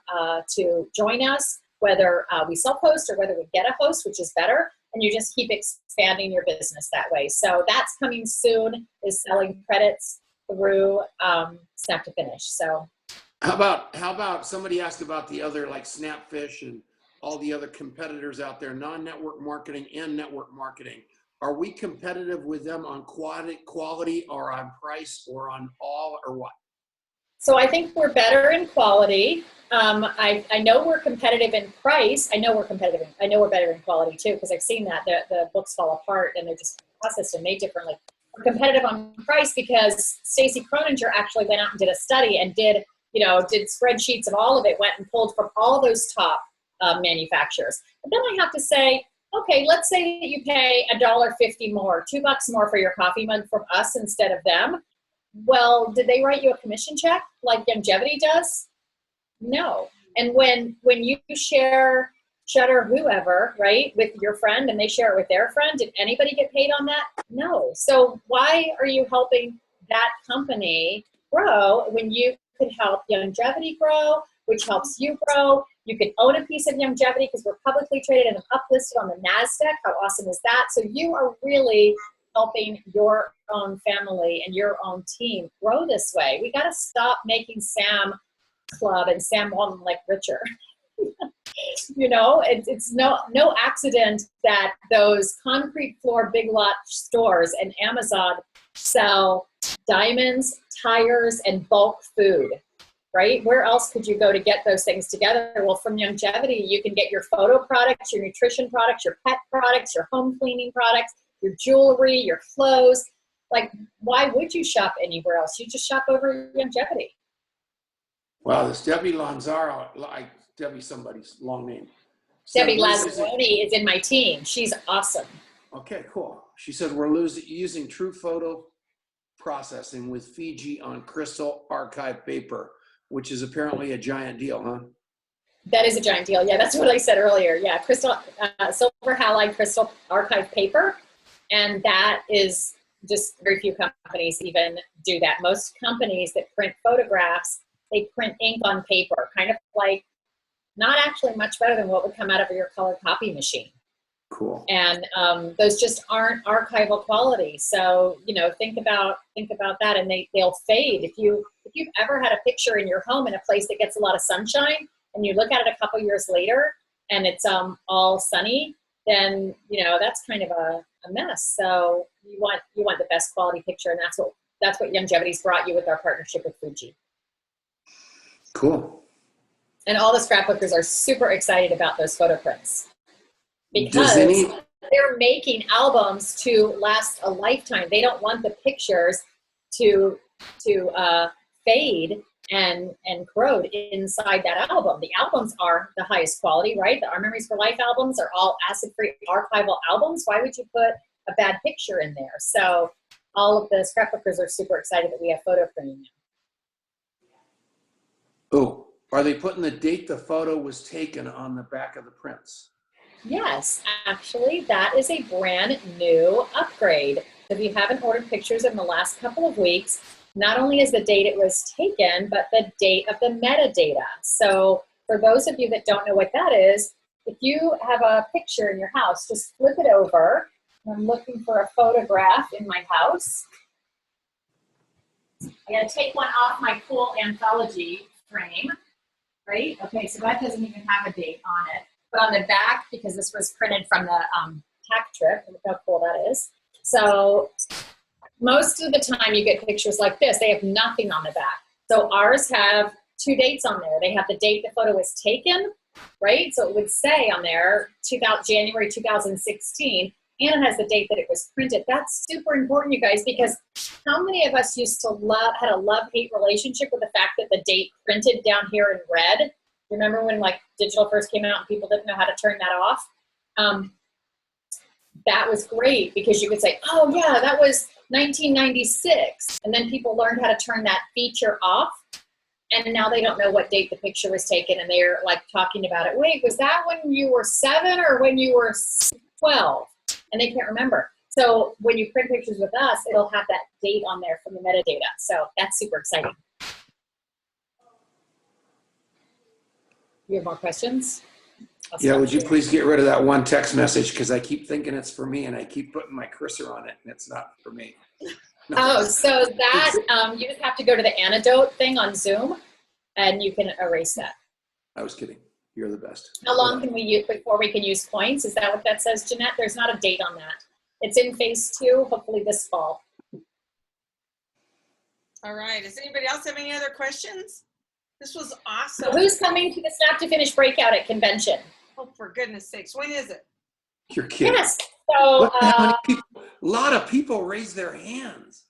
to join us, whether we self-host or whether we get a host, which is better, and you just keep expanding your business that way. So that's coming soon, is selling credits through Snap2Finish. So
how about somebody asked about the other, like Snapfish and all the other competitors out there, non-network marketing and network marketing. Are we competitive with them on quality or on price or on all, or what?
So I think we're better in quality. I know we're competitive in price. I know we're better in quality too, because I've seen that the books fall apart and they're just processed and made differently. We're competitive on price because Stacy Croninger actually went out and did a study and did spreadsheets of all of it, went and pulled from all those top manufacturers. But then I have to say, okay, let's say that you pay $1.50 more, $2 more for your coffee mug from us instead of them. Well, did they write you a commission check like Longevity does? No. And when you share whoever, right, with your friend and they share it with their friend, did anybody get paid on that? No. So why are you helping that company grow when you could help Longevity grow, which helps you grow? You could own a piece of Longevity because we're publicly traded and uplisted on the NASDAQ. How awesome is that? So you are really helping your own family and your own team grow this way. We got to stop making Sam Club and Sam Walton like richer. It's no accident that those concrete floor big lot stores and Amazon sell diamonds, tires, and bulk food, right? Where else could you go to get those things together? Well, from Longevity, you can get your photo products, your nutrition products, your pet products, your home cleaning products, your jewelry, your clothes. Like, why would you shop anywhere else? You just shop over Longevity.
Wow, this Debbie Lanzaro, Debbie somebody's long name.
Debbie Lazzaroni is in my team. She's awesome.
Okay, cool. She said we're using true photo processing with Fiji on crystal archive paper, which is apparently a giant deal, huh?
That is a giant deal. Yeah, that's what I said earlier. Yeah, crystal, silver halide crystal archive paper. And that is just very few companies even do that. Most companies that print photographs, they print ink on paper, kind of like not actually much better than what would come out of your color copy machine.
Cool.
And those just aren't archival quality. So, you know, think about that, and they'll fade. If you've ever had a picture in your home in a place that gets a lot of sunshine, and you look at it a couple years later and it's all sunny, then, you know, that's kind of a mess. So you want the best quality picture, and that's what Longevity's brought you with our partnership with Fuji.
Cool.
And all the scrapbookers are super excited about those photo prints, because they're making albums to last a lifetime. They don't want the pictures to fade and corrode inside that album. The albums are the highest quality, right? The Our Memories for Life albums are all acid-free archival albums. Why would you put a bad picture in there? So all of the scrapbookers are super excited that we have photo printing now.
Oh, are they putting the date the photo was taken on the back of the prints?
Yes, actually, that is a brand new upgrade. If you haven't ordered pictures in the last couple of weeks, not only is the date it was taken, but the date of the metadata. So for those of you that don't know what that is, if you have a picture in your house, just flip it over. I'm looking for a photograph in my house. I'm gonna take one off my cool anthology frame, right? Okay, so that doesn't even have a date on it. But on the back, because this was printed from the tack trip, look how cool that is. So most of the time you get pictures like this, they have nothing on the back. So ours have 2 dates on there. They have the date the photo was taken, right? So it would say on there, January 2016, and it has the date that it was printed. That's super important, you guys, because how many of us had a love-hate relationship with the fact that the date printed down here in red? Remember when like digital first came out and people didn't know how to turn that off? That was great, because you could say, oh yeah, that was 1996. And then people learned how to turn that feature off. And now they don't know what date the picture was taken. And they're like talking about it. Wait, was that when you were 7 or when you were 12? And they can't remember. So when you print pictures with us, it'll have that date on there from the metadata. So that's super exciting. You have more questions?
Yeah, would you please get rid of that one text message, because I keep thinking it's for me and I keep putting my cursor on it and it's not for me. No.
Oh, so that, you just have to go to the antidote thing on Zoom and you can erase that.
I was kidding. You're the best.
How long can we use before we can use points? Is that what that says, Jeanette? There's not a date on that. It's in phase 2, hopefully this fall.
All right. Does anybody else have any other questions? This was awesome.
So who's coming to the Snap2Finish breakout at convention?
Oh, for goodness sakes. When is it?
You're kidding.
Yes. So,
a lot of people raise their hands.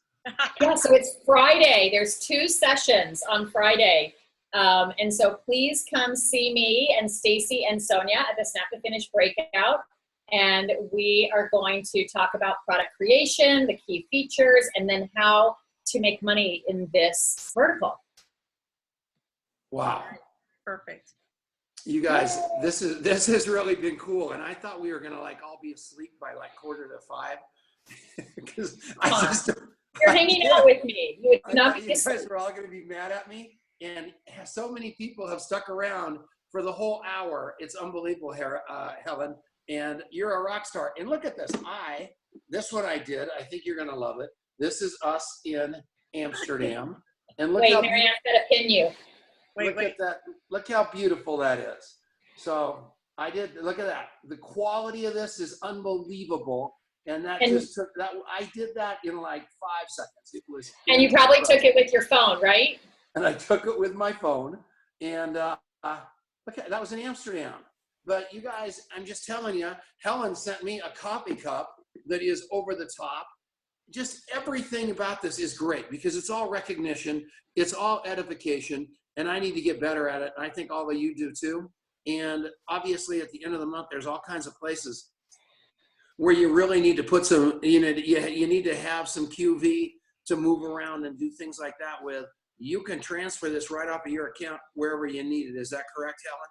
yeah, so it's Friday. There's 2 sessions on Friday. And so please come see me and Stacy and Sonia at the Snap2Finish breakout. And we are going to talk about product creation, the key features, and then how to make money in this vertical.
Wow.
Perfect.
You guys, this has really been cool. And I thought we were going to like all be asleep by like 4:45. Because I just...
You're hanging out with me. You would not be
you guys are all going to be mad at me. And so many people have stuck around for the whole hour. It's unbelievable, Helen. And you're a rock star. And look at this. This one I did. I think you're going to love it. This is us in Amsterdam. And look how
Marianne's got to pin you.
Look at that. Look how beautiful that is. So look at that. The quality of this is unbelievable. And that just took that. I did that in like 5 seconds. It was.
And you probably took it with your phone, right?
And I took it with my phone. And look, that was in Amsterdam. But you guys, I'm just telling you, Helen sent me a coffee cup that is over the top. Just everything about this is great, because it's all recognition. It's all edification. And I need to get better at it. And I think all of you do too. And obviously at the end of the month, there's all kinds of places where you really need to put some, you need to have some QV to move around and do things like that with. You can transfer this right off of your account wherever you need it. Is that correct, Helen?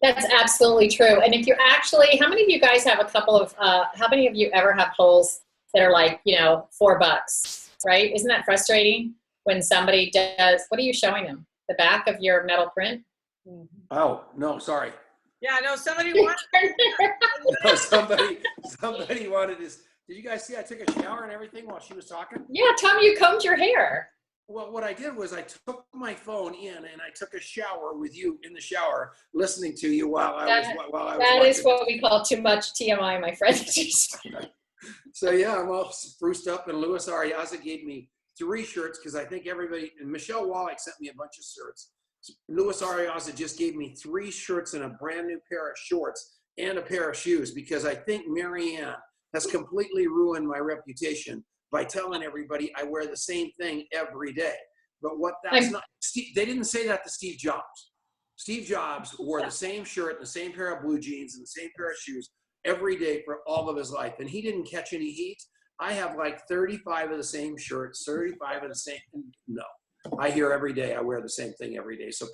That's absolutely true. And if you actually, how many of you guys have a couple of, how many of you ever have holes that are like, you know, $4, right? Isn't that frustrating when somebody does, what are you showing them? The back of your metal print?
Oh, no, sorry.
Yeah, no, somebody wanted.
No, somebody wanted this. Did you guys see I took a shower and everything while she was talking?
Yeah, Tom, you combed your hair.
Well, what I did was I took my phone in and I took a shower with you in the shower, listening to you while I was
That is
watching.
what we call too much TMI, my friend.
So yeah, I'm all spruced up, and Luis Ariaza gave me 3 shirts because I think everybody, and Michelle Wallach sent me a bunch of shirts. Luis Ariaza just gave me 3 shirts and a brand new pair of shorts and a pair of shoes because I think Marianne has completely ruined my reputation by telling everybody I wear the same thing every day. But what that's not, Steve, they didn't say that to Steve Jobs. Steve Jobs wore the same shirt and the same pair of blue jeans and the same pair of shoes every day for all of his life. And he didn't catch any heat. I have like 35 of the same shirts, 35 of the same, no. I hear every day I wear the same thing every day. So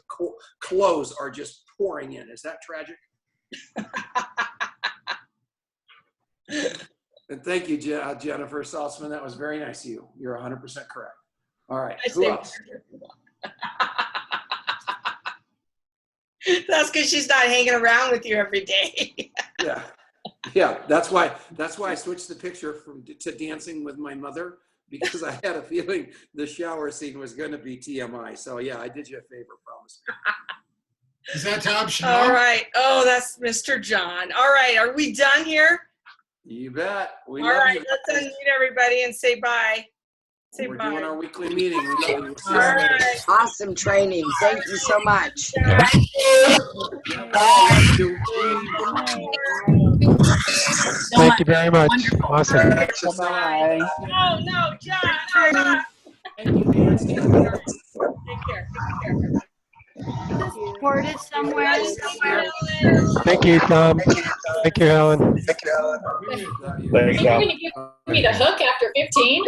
clothes are just pouring in. Is that tragic? And thank you, Jennifer Salzman. That was very nice of you. You're 100% correct. All right. Who else?
That's because she's not hanging around with you every day.
Yeah. Yeah. That's why I switched the picture to dancing with my mother, because I had a feeling the shower scene was going to be TMI. So yeah, I did you a favor, promise me.
Is that Tom Chenault?
All right. Oh, that's Mr. John. All right. Are we done here?
You bet.
All right. Let's unmute everybody and say bye. Say
We're
bye.
doing our weekly meeting. We love you. We'll see
All
you later.
right.
Awesome training. Thank you so much.
Thank you very much. Awesome.
Bye.
Oh, no, John. Oh, God.
Thank you, Nancy.
Take care. Take care.
Recorded somewhere.
Thank you, Tom. Thank you, Helen.
Love you.
Are you going to give me the hook after 15?